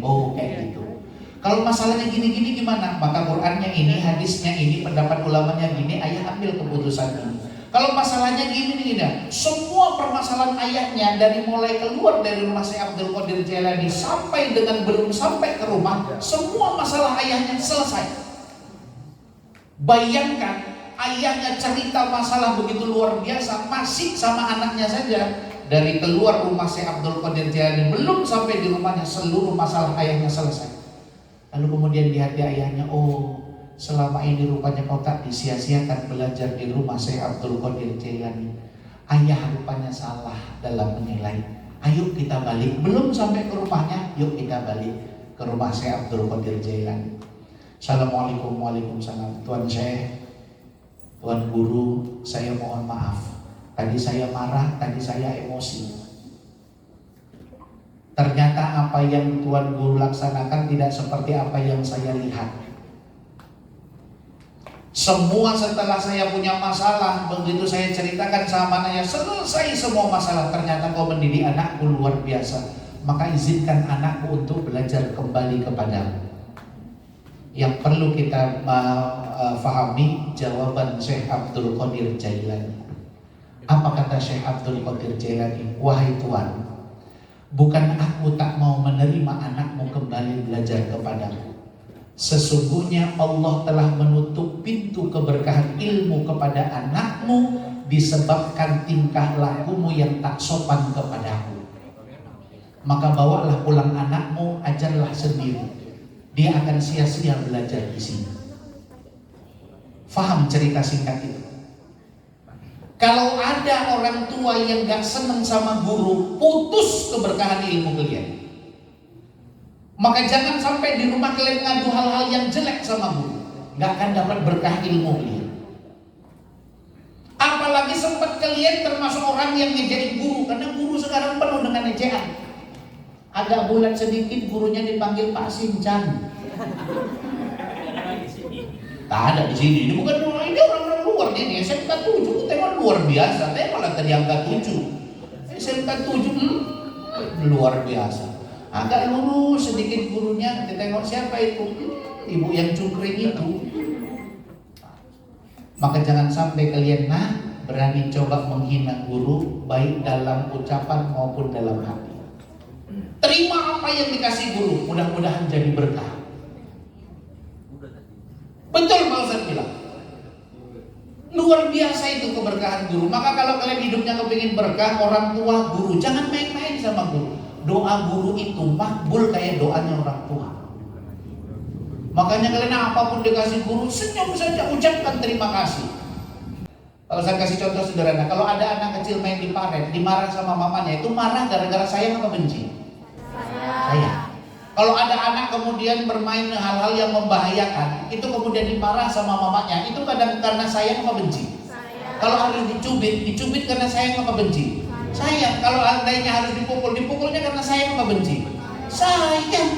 Oh, kayak gitu. Kalau masalahnya gini gimana? Maka Qurannya ini, hadisnya ini, pendapat ulamanya gini, ayah ambil keputusan ini. Kalau masalahnya gini. Semua permasalahan ayahnya dari mulai keluar dari rumah Syekh Abdul Qadir Jailani sampai dengan belum sampai ke rumah, semua masalah ayahnya selesai. Bayangkan ayahnya cerita masalah begitu luar biasa, masih sama anaknya saja. Dari keluar rumah Syekh Abdul Qadir Jailani belum sampai di rumahnya, seluruh masalah ayahnya selesai. Lalu kemudian di hati ayahnya, oh selama ini rupanya kau tak disia-siakan belajar di rumah Syekh Abdul Qadir Jailani. Ayah rupanya salah dalam menilai. Ayo kita balik, belum sampai ke rumahnya, yuk kita balik ke rumah Syekh Abdul Qadir Jailani. Assalamualaikum, waalaikumsalam. Tuan Syekh, Tuan Guru, saya mohon maaf. Tadi saya marah, tadi saya emosi. Ternyata apa yang Tuan Guru laksanakan tidak seperti apa yang saya lihat. Semua setelah saya punya masalah, begitu saya ceritakan sama anaknya, selesai semua masalah. Ternyata kau mendidik anakku luar biasa. Maka izinkan anakku untuk belajar kembali kepadamu. Yang perlu kita fahami jawaban Syekh Abdul Qadir Jailani. Apa kata Syekh Abdul Qadir Jailani? Wahai Tuan, bukan aku tak mau menerima anakmu kembali belajar kepadaku. Sesungguhnya Allah telah menutup pintu keberkahan ilmu kepada anakmu disebabkan tingkah lakumu yang tak sopan kepadaku. Maka bawalah pulang anakmu, ajarlah sendiri. Dia akan sia-sia belajar di sini. Faham cerita singkat itu? Kalau ada orang tua yang gak seneng sama guru, putus keberkahan ilmu kalian. Maka jangan sampai di rumah kalian ngadu hal-hal yang jelek sama guru. Gak akan dapat berkah ilmu kalian. Apalagi sempat kalian termasuk orang yang ngejain guru, karena guru sekarang penuh dengan ejaan. Agak bulat sedikit gurunya dipanggil Pak Sincan. Tak ada di sini. Ini bukan orang, ini orang luar ini. SMK 7 tengok luar biasa. Tengok lah tadi angka 7. SMK 7 luar biasa. Agak lurus sedikit gurunya. Kita tengok siapa itu? Ibu yang cungkring itu. Maka jangan sampai kalian berani coba menghina guru, baik dalam ucapan maupun dalam hati. Terima apa yang dikasih guru, mudah-mudahan jadi berkah. Betul Pak Ustaz bilang. Luar biasa itu keberkahan guru. Maka kalau kalian hidupnya kepingin berkah, orang tua, guru, jangan main-main sama guru. Doa guru itu makbul kayak doanya orang tua. Makanya kalian apapun dikasih guru, senyum saja, ucapkan terima kasih. Kalau saya kasih contoh sederhana, kalau ada anak kecil main di paret, dimarah sama mamanya, itu marah gara-gara sayang apa benci? Sayang. Kalau ada anak kemudian bermain hal-hal yang membahayakan, itu kemudian dimarah sama mamanya, itu kadang karena sayang apa benci? Kalau harus dicubit karena sayang apa benci? Sayang. Kalau andainya harus dipukulnya karena sayang apa benci? Sayang.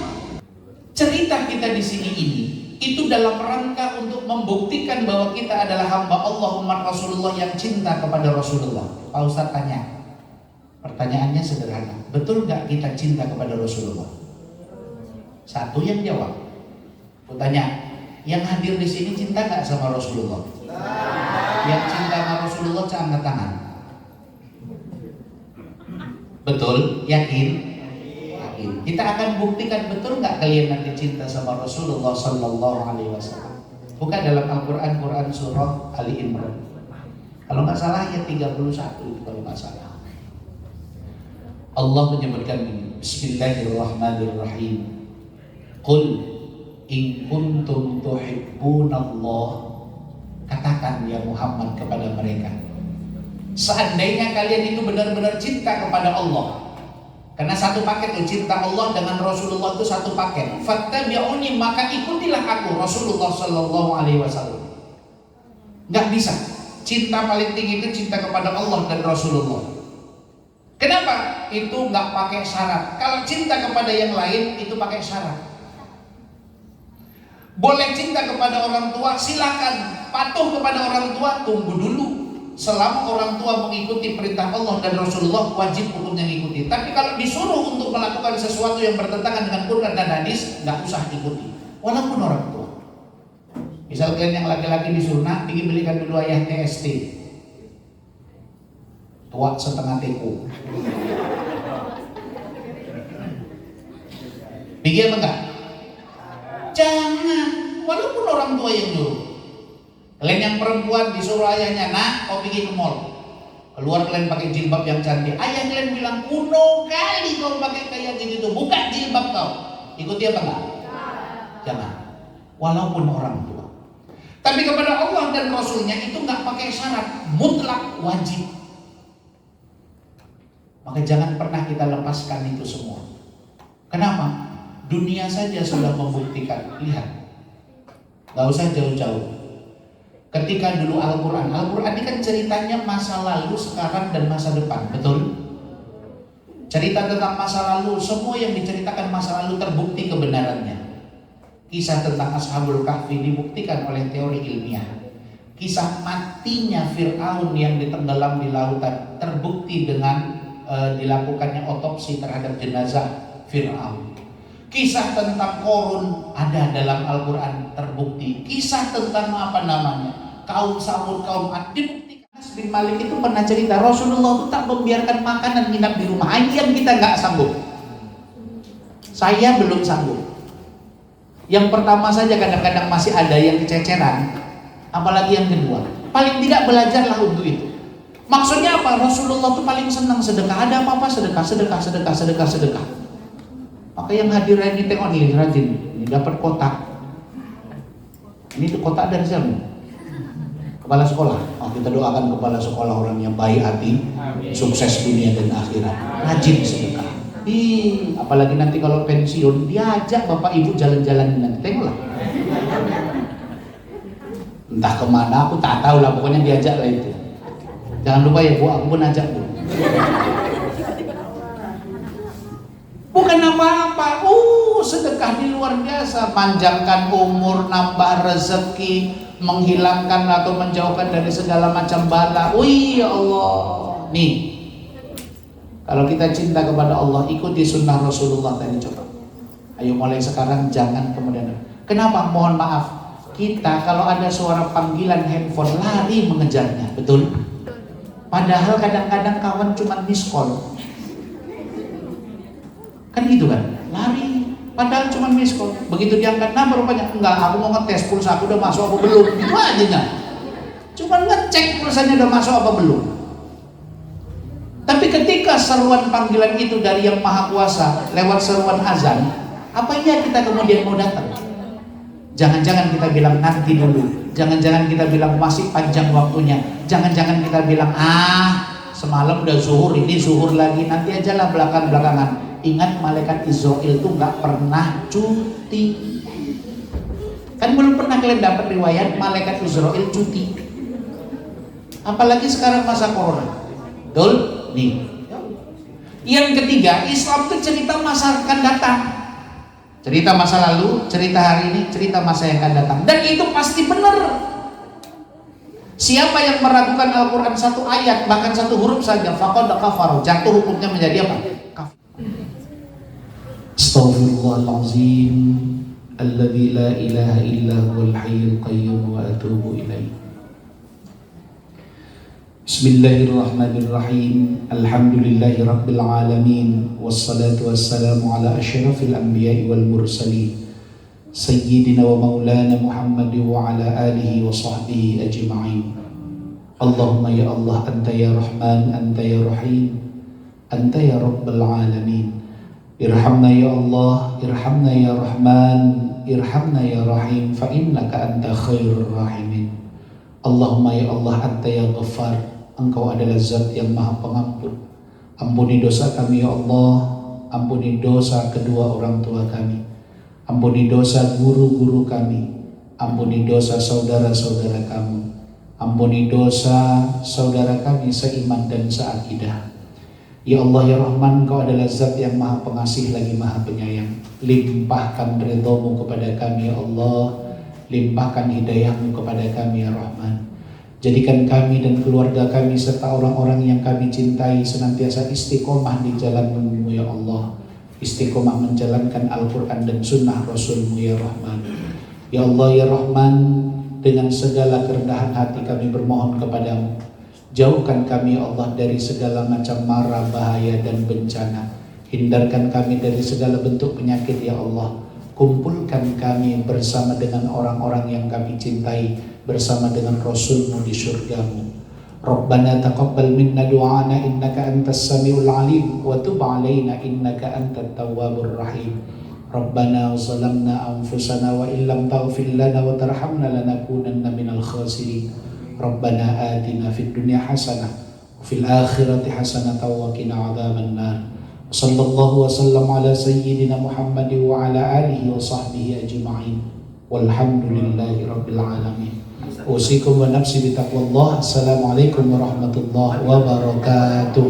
Cerita kita di sini ini itu dalam rangka untuk membuktikan bahwa kita adalah hamba Allah, umat Rasulullah yang cinta kepada Rasulullah. Pak Ustadz tanya, pertanyaannya sederhana, betul nggak kita cinta kepada Rasulullah? Satu yang jawab. Aku tanya, yang hadir di sini cinta nggak sama Rasulullah? Yang cinta sama Rasulullah angkat tangan. Betul? Yakin? Kita akan buktikan betul nggak kalian nanti cinta sama Rasulullah Sallallahu Alaihi Wasallam. Bukan dalam Al-Quran, Quran surah Ali Imran. Kalau nggak salah ayat 31 kalau nggak salah. Allah menyebutkan ini. Bismillahirrahmanirrahim. Qul in kuntum tuhibbunallah. Katakan ya Muhammad kepada mereka, seandainya kalian itu benar-benar cinta kepada Allah. Karena satu paket loh, cinta Allah dengan Rasulullah itu satu paket. Fattabi'uni, maka ikutilah aku, Rasulullah Sallallahu Alaihi Wasallam. Nggak bisa. Cinta paling tinggi itu cinta kepada Allah dan Rasulullah. Kenapa? Itu nggak pakai syarat. Kalau cinta kepada yang lain itu pakai syarat. Boleh cinta kepada orang tua, silakan. Patuh kepada orang tua, tunggu dulu. Selama orang tua mengikuti perintah Allah dan Rasulullah, wajib hukumnya mengikuti. Tapi kalau disuruh untuk melakukan sesuatu yang bertentangan dengan Quran dan hadis, nggak usah ikuti, walaupun orang tua. Misal kalian yang laki-laki disuruh, nak, pergi belikan dulu ayah TST, tua setengah teku. Pergi apa enggak? Jangan, walaupun orang tua yang nyuruh. Kalian yang perempuan disuruh ayahnya, nak, kau pergi ke mall. Keluar kalian pakai jilbab yang cantik. Ayah kalian bilang, kuno kali kau pakai kayak gitu. Buka jilbab kau. Ikuti apa enggak? Jangan. Walaupun orang tua. Tapi kepada Allah dan Rasulnya itu enggak pakai syarat. Mutlak wajib. Maka jangan pernah kita lepaskan itu semua. Kenapa? Dunia saja sudah membuktikan. Lihat. Gak usah jauh-jauh. Ketika dulu Al-Quran ini kan ceritanya masa lalu, sekarang, dan masa depan, betul? Cerita tentang masa lalu, semua yang diceritakan masa lalu terbukti kebenarannya. Kisah tentang Ashabul Kahfi dibuktikan oleh teori ilmiah. Kisah matinya Fir'aun yang ditenggelam di lautan terbukti dengan dilakukannya otopsi terhadap jenazah Fir'aun. Kisah tentang Korun ada dalam Al-Quran terbukti. Kisah tentang kaum Samud, kaum Ad dibuktikan. Anas bin Malik itu pernah cerita Rasulullah itu tak membiarkan makanan nginap di rumah. Ini yang kita nggak sanggup. Saya belum sanggup. Yang pertama saja kadang-kadang masih ada yang kececeran, apalagi yang kedua. Paling tidak belajarlah untuk itu. Maksudnya apa? Rasulullah itu paling senang sedekah. Ada apa-apa sedekah. Maka yang hadir ini tengok nih, rajin. Ini dapat kotak. Ini tuh kotak dari siapa? Kepala sekolah. Oh, kita doakan kepala sekolah orang yang baik hati, sukses dunia dan akhirat. Rajin sedekah. Apalagi nanti kalau pensiun, diajak bapak ibu jalan-jalan nanti. Tengoklah. Entah kemana, aku tak tahu lah. Pokoknya diajak lah itu. Jangan lupa ya bu, aku pun ajak bu. Bukan apa-apa. Sedekah di luar biasa. Panjangkan umur, nambah rezeki, menghilangkan atau menjauhkan dari segala macam bala. Ya Allah. Nih, kalau kita cinta kepada Allah, ikuti sunnah Rasulullah tadi coba. Ayo mulai sekarang, jangan kemudian. Kenapa? Mohon maaf. Kita kalau ada suara panggilan handphone lari mengejarnya, betul? Padahal kadang-kadang kawan cuma miss call. Kan gitu kan? Lari. Padahal cuma miss call. Begitu diangkat, nah rupanya enggak, aku mau ngetes pulsa aku udah masuk apa belum. Itu aja. Cuma ngecek pulsanya udah masuk apa belum. Tapi ketika seruan panggilan itu dari Yang Maha Kuasa lewat seruan azan, apa iya kita kemudian mau datang? Jangan-jangan kita bilang nanti dulu, jangan-jangan kita bilang masih panjang waktunya, jangan-jangan kita bilang semalam udah zuhur, ini zuhur lagi, nanti aja lah belakangan. Ingat malaikat Israel itu nggak pernah cuti. Kan belum pernah kalian dapat riwayat malaikat Israel cuti. Apalagi sekarang masa corona. Betul? Nih. Yang ketiga, Islam itu cerita masa akan datang. Cerita masa lalu, cerita hari ini, cerita masa yang akan datang. Dan itu pasti benar. Siapa yang meragukan Al-Quran satu ayat, bahkan satu huruf saja, faqad kafara, jatuh hukumnya menjadi apa? Kafir. Astaghfirullahalazim, alladzi la ilaha illa huwal hayyul qayyum wa atubu ilaih. Bismillahirrahmanirrahim. Alhamdulillahi rabbil alamin. Wassalatu wassalamu ala asyrafil anbiya'i wal mursalin Sayyidina wa maulana Muhammad wa ala alihi wa sahbihi ajma'in. Allahumma ya Allah, anta ya Rahman, anta ya Rahim, anta ya rabbal alamin. Irhamna ya Allah, irhamna ya Rahman, irhamna ya Rahim, fa innaka anta khairur rahimin. Allahumma ya Allah, anta ya Ghaffar, Engkau adalah zat yang maha pengampun. Ampuni dosa kami ya Allah, ampuni dosa kedua orang tua kami, ampuni dosa guru-guru kami, ampuni dosa saudara-saudara kami, ampuni dosa saudara kami seiman dan seakidah. Ya Allah ya Rahman, Engkau adalah zat yang maha pengasih lagi maha penyayang. Limpahkan ridhamu kepada kami ya Allah, limpahkan hidayahmu kepada kami ya Rahman. Jadikan kami dan keluarga kami serta orang-orang yang kami cintai senantiasa istiqomah di jalan-Mu ya Allah, istiqomah menjalankan Al-Quran dan sunnah Rasul-Mu ya Rahman. Ya Allah ya Rahman, dengan segala kerendahan hati kami bermohon kepadamu, jauhkan kami ya Allah dari segala macam mara, bahaya dan bencana. Hindarkan kami dari segala bentuk penyakit ya Allah. Kumpulkan kami bersama dengan orang-orang yang kami cintai, bersama dengan Rasul-Mu di surga-Mu. Rabbana taqabbal minna du'ana innaka antas samiul alim wa tub alaina innaka antat tawwabur rahim. Rabbana zalamna anfusana wa illam taghfir lana wa tarhamna lanakunanna minal khasirin. Rabbana atina fid dunya hasanah wa fil akhirati hasanah wa qina adzabannar. Sallallahu wasallam ala sayyidina Muhammad wa ala alihi wa sahbihi ajma'in. Walhamdulillahi rabbil alamin. Usikum wa nafsi bitaqwallah. Assalamualaikum warahmatullahi wabarakatuh.